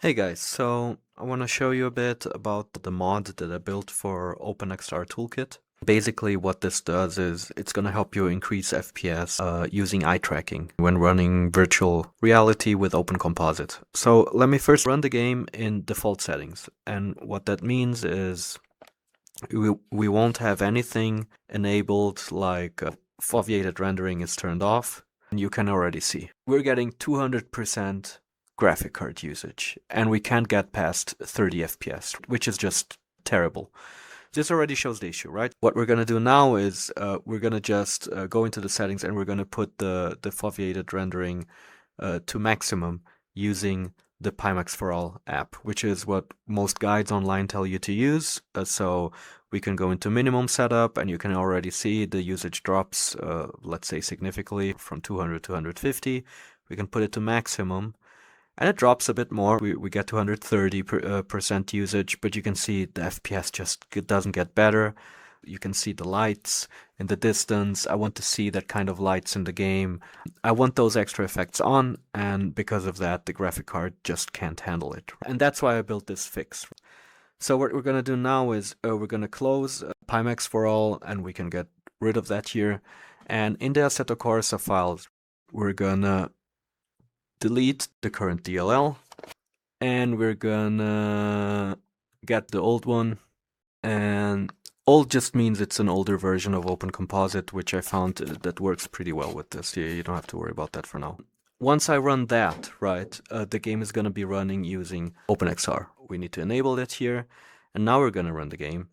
Hey guys, so I want to show you a bit about the mod that I built for OpenXR Toolkit. Basically what this does is it's going to help you increase FPS using eye tracking when running virtual reality with OpenComposite. So let me first run the game in default settings, and what that means is we won't have anything enabled like foveated rendering is turned off. You can already see we're getting 200% graphic card usage, and we can't get past 30 FPS, which is just terrible. This already shows the issue, right? What we're going to do now is we're going to just go into the settings, and we're going to put the foveated rendering to maximum using the PimaxForAll app, which is what most guides online tell you to use. So we can go into minimum setup, and you can already see the usage drops, let's say significantly from 200 to 150. We can put it to maximum, and it drops a bit more. We get to 130% usage, but you can see the FPS just doesn't get better. You can see the lights in the distance. I want to see that kind of lights in the game. I want those extra effects on, and because of that, the graphic card just can't handle it. And that's why I built this fix. So what we're going to do now is we're going to close PimaxForAll, and we can get rid of that here. And in the Assetto Corsa files, we're going to delete the current DLL, and we're gonna get the old one. And old just means it's an older version of OpenComposite, which I found that works pretty well with this. You don't have to worry about that for now. Once I run that, right, the game is gonna be running using OpenXR. We need to enable it here, and now we're gonna run the game.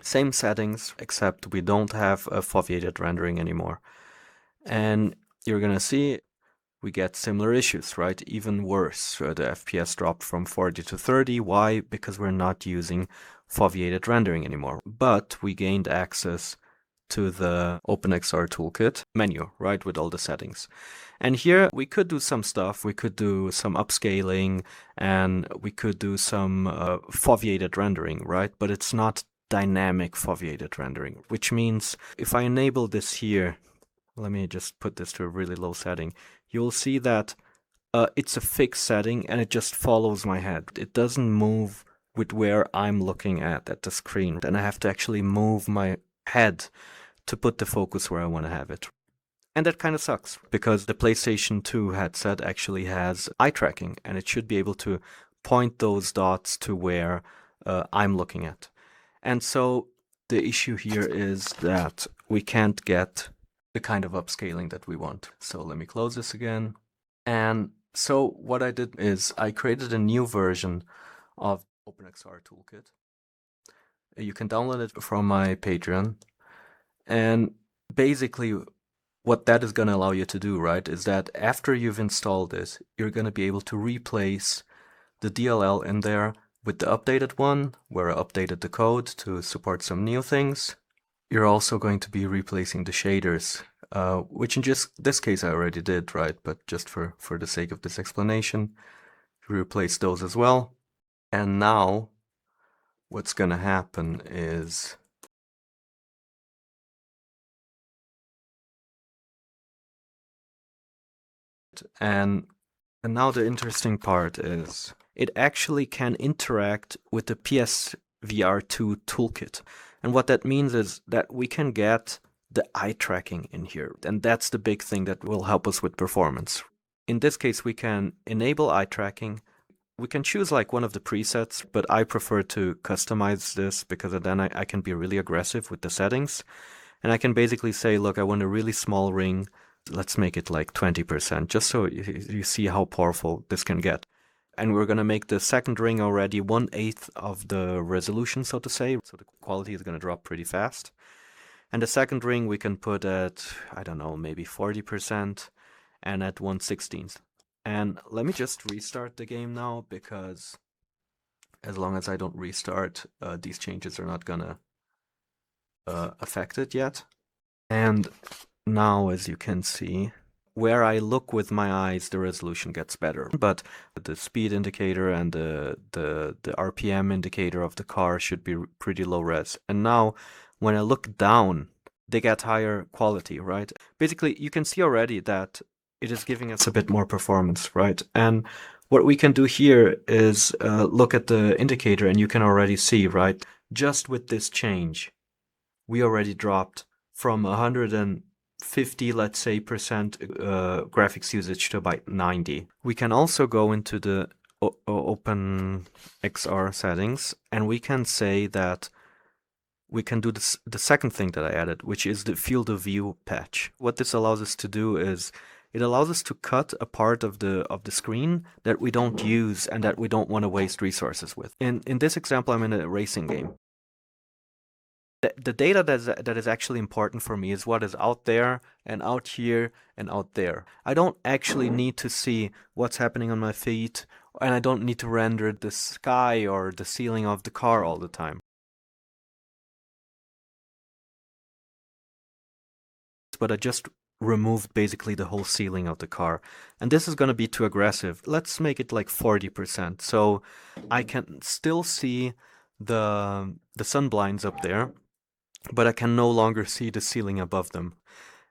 Same settings, except we don't have a foveated rendering anymore. And you're gonna see we get similar issues, right? Even worse, the FPS dropped from 40 to 30. Why? Because we're not using foveated rendering anymore. But we gained access to the OpenXR Toolkit menu, right, with all the settings. And here we could do some stuff. We could do some upscaling, and we could do some foveated rendering, right? But it's not dynamic foveated rendering, which means if I enable this here, let me just put this to a really low setting, you'll see that it's a fixed setting, and it just follows my head. It doesn't move with where I'm looking at the screen. Then I have to actually move my head to put the focus where I want to have it. And that kind of sucks, because the PlayStation 2 headset actually has eye tracking, and it should be able to point those dots to where I'm looking at. And so the issue here is that we can't get the kind of upscaling that we want. So let me close this again. And so what I did is I created a new version of OpenXR Toolkit. You can download it from my Patreon. And basically what that is going to allow you to do, right, is that after you've installed it, you're going to be able to replace the DLL in there with the updated one, where I updated the code to support some new things. You're also going to be replacing the shaders, which in just this case I already did, right? But just for the sake of this explanation, replace those as well. And now what's going to happen is and now the interesting part is it actually can interact with the PSVR2 Toolkit. And what that means is that we can get the eye tracking in here. And that's the big thing that will help us with performance. In this case, we can enable eye tracking. We can choose like one of the presets, but I prefer to customize this because then I can be really aggressive with the settings. And I can basically say, look, I want a really small ring. Let's make it like 20%, just so you see how powerful this can get. And we're going to make the second ring already 1/8 of the resolution, so to say. So the quality is going to drop pretty fast. And the second ring we can put at, I don't know, maybe 40% and at 1/16. And let me just restart the game now, because as long as I don't restart, these changes are not going to affect it yet. And now, as you can see, where I look with my eyes, the resolution gets better. But the speed indicator and the RPM indicator of the car should be pretty low res. And now, when I look down, they get higher quality, right? Basically, you can see already that it is giving us a bit more performance, right? And What we can do here is look at the indicator, and you can already see, right? Just with this change, we already dropped from 150, let's say, percent graphics usage to about 90. We can also go into the OpenXR settings, and we can say that we can do this, the second thing that I added, which is the field of view patch. What this allows us to do is it allows us to cut a part of the screen that we don't use and that we don't want to waste resources with. In this example, I'm in a racing game. The data that is actually important for me is what is out there and out here and out there. I don't actually need to see what's happening on my feet, and I don't need to render the sky or the ceiling of the car all the time. But I just removed basically the whole ceiling of the car. And this is going to be too aggressive. Let's make it like 40%. So I can still see the sun blinds up there, but I can no longer see the ceiling above them.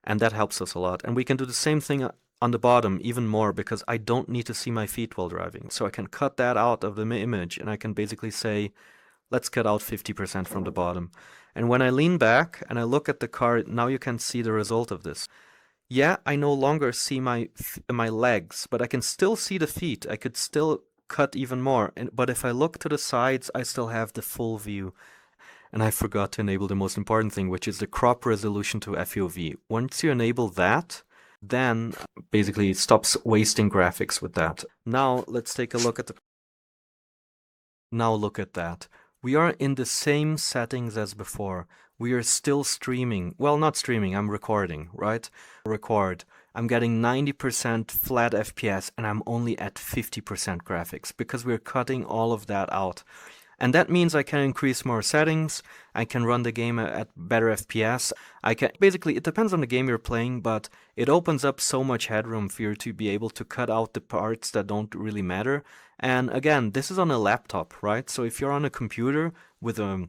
And that helps us a lot. And we can do the same thing on the bottom even more, because I don't need to see my feet while driving. So I can cut that out of the image, and I can basically say, let's cut out 50% from the bottom. And when I lean back and I look at the car, now you can see the result of this. Yeah, I no longer see my legs, but I can still see the feet. I could still cut even more. But if I look to the sides, I still have the full view. And I forgot to enable the most important thing, which is the crop resolution to FOV. Once you enable that, then basically it stops wasting graphics with that. Now let's take a look at Now look at that. We are in the same settings as before. We are still streaming. Well, not streaming, I'm recording, right? Record. I'm getting 90% flat FPS, and I'm only at 50% graphics because we're cutting all of that out. And that means I can increase more settings, I can run the game at better FPS. Basically, it depends on the game you're playing, but it opens up so much headroom for you to be able to cut out the parts that don't really matter. And again, this is on a laptop, right? So if you're on a computer with an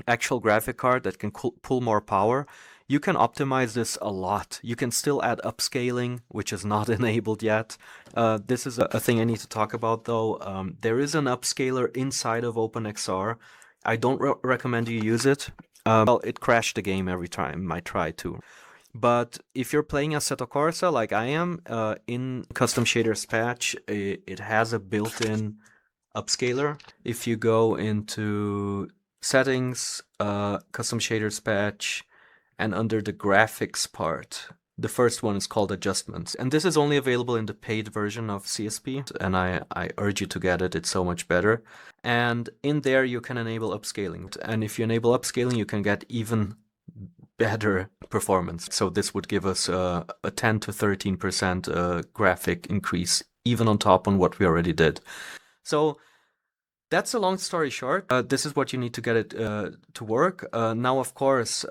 actual graphic card that can pull more power, you can optimize this a lot. You can still add upscaling, which is not enabled yet. This is a thing I need to talk about, though. There is an upscaler inside of OpenXR. I don't recommend you use it. Well, it crashed the game every time I try to. But if you're playing Assetto Corsa like I am, in Custom Shaders patch, it has a built-in upscaler. If you go into Settings, Custom Shaders patch, and under the graphics part, the first one is called Adjustments. And this is only available in the paid version of CSP, and I urge you to get it, it's so much better. And in there you can enable upscaling. And if you enable upscaling, you can get even better performance. So this would give us a 10 to 13% graphic increase, even on top on what we already did. So that's a long story short. This is what you need to get it to work. Now, of course,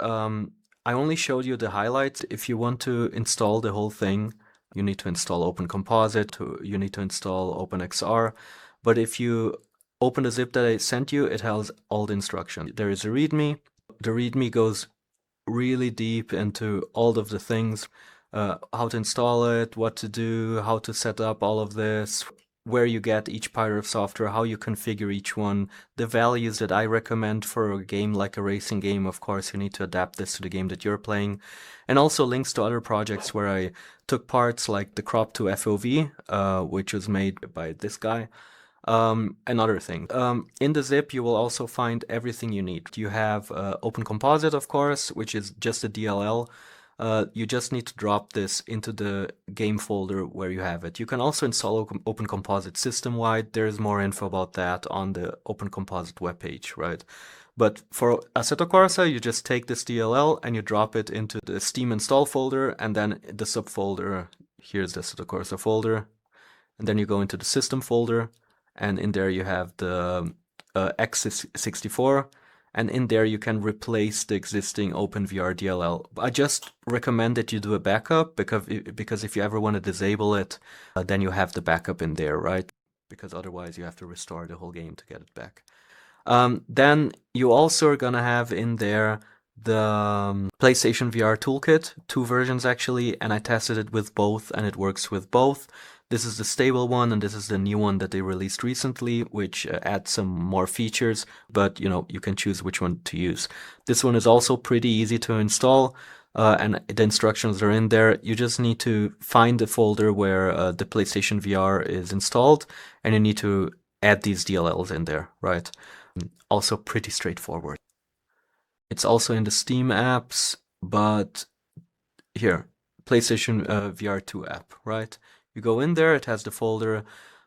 I only showed you the highlights. If you want to install the whole thing, you need to install OpenComposite, you need to install OpenXR. But if you open the zip that I sent you, it has all the instructions. There is a README. The README goes really deep into all of the things, how to install it, what to do, how to set up all of this, where you get each part of software, how you configure each one, the values that I recommend for a game like a racing game. Of course, you need to adapt this to the game that you're playing. And also links to other projects where I took parts, like the crop to FOV, which was made by this guy, and other things. In the zip, you will also find everything you need. You have OpenComposite, of course, which is just a DLL. You just need to drop this into the game folder where you have it. You can also install OpenComposite system-wide. There's more info about that on the OpenComposite webpage, right? But for Assetto Corsa, you just take this DLL and you drop it into the Steam install folder, and then the subfolder, here's the Assetto Corsa folder, and then you go into the system folder, and in there you have the X64, and in there you can replace the existing OpenVR DLL. I just recommend that you do a backup, because if you ever want to disable it, then you have the backup in there, right? Because otherwise you have to restore the whole game to get it back. Then you also are gonna have in there the PlayStation VR Toolkit, 2 versions actually, and I tested it with both and it works with both. This is the stable one and this is the new one that they released recently, which adds some more features, but you can choose which one to use. This one is also pretty easy to install. And the instructions are in there. You just need to find the folder where the PlayStation VR is installed, and you need to add these DLLs in there, right? Also pretty straightforward. It's also in the Steam apps, but here, PlayStation VR2 app, right? You go in there, it has the folder,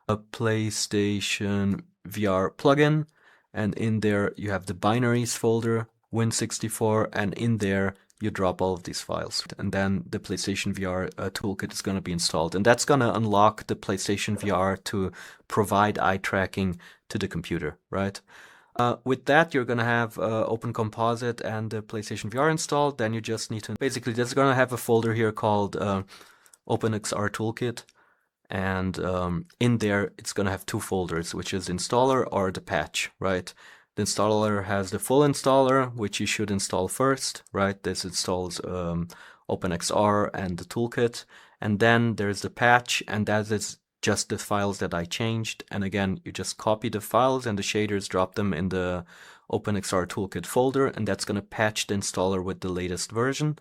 a PlayStation VR plugin, and in there you have the binaries folder, Win64, and in there you drop all of these files. And then the PlayStation VR toolkit is going to be installed. And that's going to unlock the PlayStation VR to provide eye tracking to the computer, right? With that, you're going to have OpenComposite and the PlayStation VR installed. Then you just need to, basically, there's going to have a folder here called OpenXR Toolkit. And in there, it's going to have 2 folders, which is installer or the patch, right? The installer has the full installer, which you should install first, right? This installs OpenXR and the toolkit. And then there's the patch, and that is just the files that I changed. And again, you just copy the files and the shaders, drop them in the OpenXR Toolkit folder, and that's going to patch the installer with the latest version,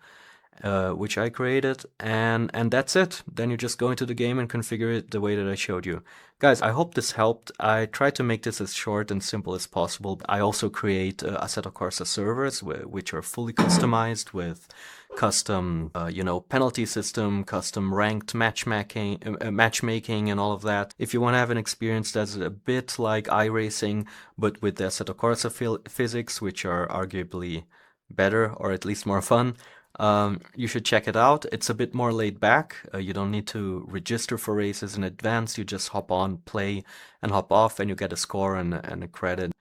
which I created, and that's it. Then you just go into the game and configure it the way that I showed you. Guys, I hope this helped. I tried to make this as short and simple as possible. I also create Assetto Corsa servers, which are fully customized with custom, penalty system, custom ranked matchmaking, and all of that. If you want to have an experience that's a bit like iRacing, but with the Assetto Corsa physics, which are arguably better or at least more fun, you should check it out. It's a bit more laid back. You don't need to register for races in advance. You just hop on, play, and hop off, and you get a score and a credit.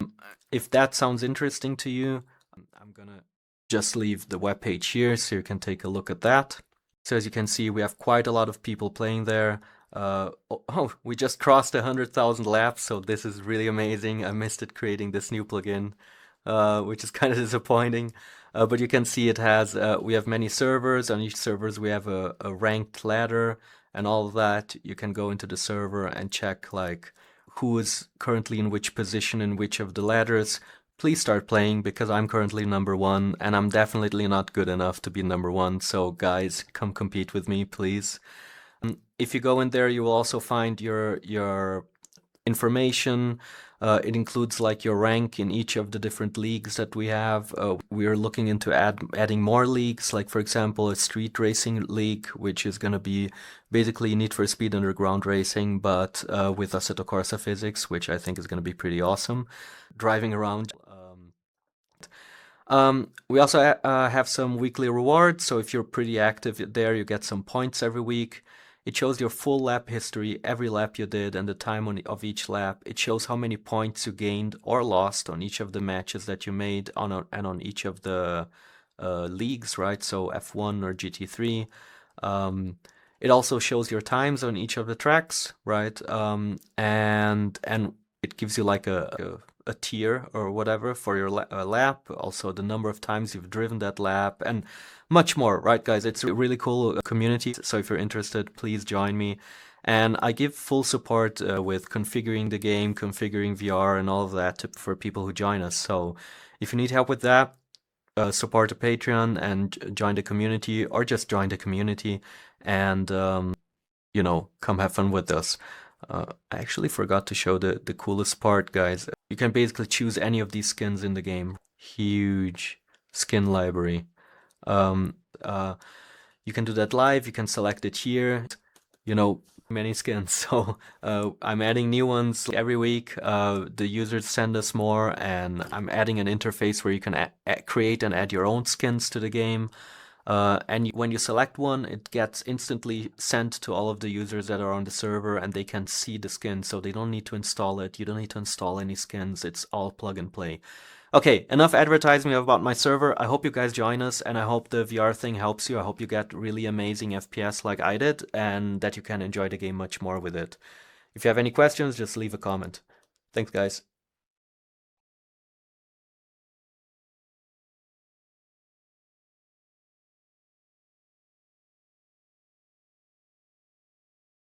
If that sounds interesting to you, I'm gonna just leave the webpage here so you can take a look at that. So as you can see, we have quite a lot of people playing there. We just crossed 100,000 laps, so this is really amazing. I missed it creating this new plugin, which is kind of disappointing. But you can see it has, we have many servers. On each servers we have a ranked ladder and all of that. You can go into the server and check like who is currently in which position in which of the ladders. Please start playing because I'm currently number 1 and I'm definitely not good enough to be number 1. So guys, come compete with me, please. If you go in there, you will also find your information. It includes like your rank in each of the different leagues that we have. We are looking into adding more leagues, like for example a street racing league, which is going to be basically Need for Speed Underground racing, but with Assetto Corsa physics, which I think is going to be pretty awesome. Driving around. We also have some weekly rewards, so if you're pretty active there, you get some points every week. It shows your full lap history, every lap you did, and the time of each lap. It shows how many points you gained or lost on each of the matches that you made and on each of the leagues, right? So F1 or GT3. It also shows your times on each of the tracks, right? And it gives you like a tier or whatever for your lap, also the number of times you've driven that lap, and much more, right guys? It's a really cool community, so if you're interested, please join me. And I give full support with configuring the game, configuring VR and all of that for people who join us. So if you need help with that, support the Patreon and join the community, or just join the community and come have fun with us. I actually forgot to show the coolest part, guys. You can basically choose any of these skins in the game. Huge skin library. You can do that live, you can select it here. Many skins. So I'm adding new ones every week. The users send us more, and I'm adding an interface where you can create and add your own skins to the game. And when you select one, it gets instantly sent to all of the users that are on the server, and they can see the skin, so they don't need to install it. You don't need to install any skins. It's all plug and play. Okay, enough advertising about my server. I hope you guys join us, and I hope the VR thing helps you. I hope you get really amazing FPS like I did, and that you can enjoy the game much more with it. If you have any questions, just leave a comment. Thanks, guys.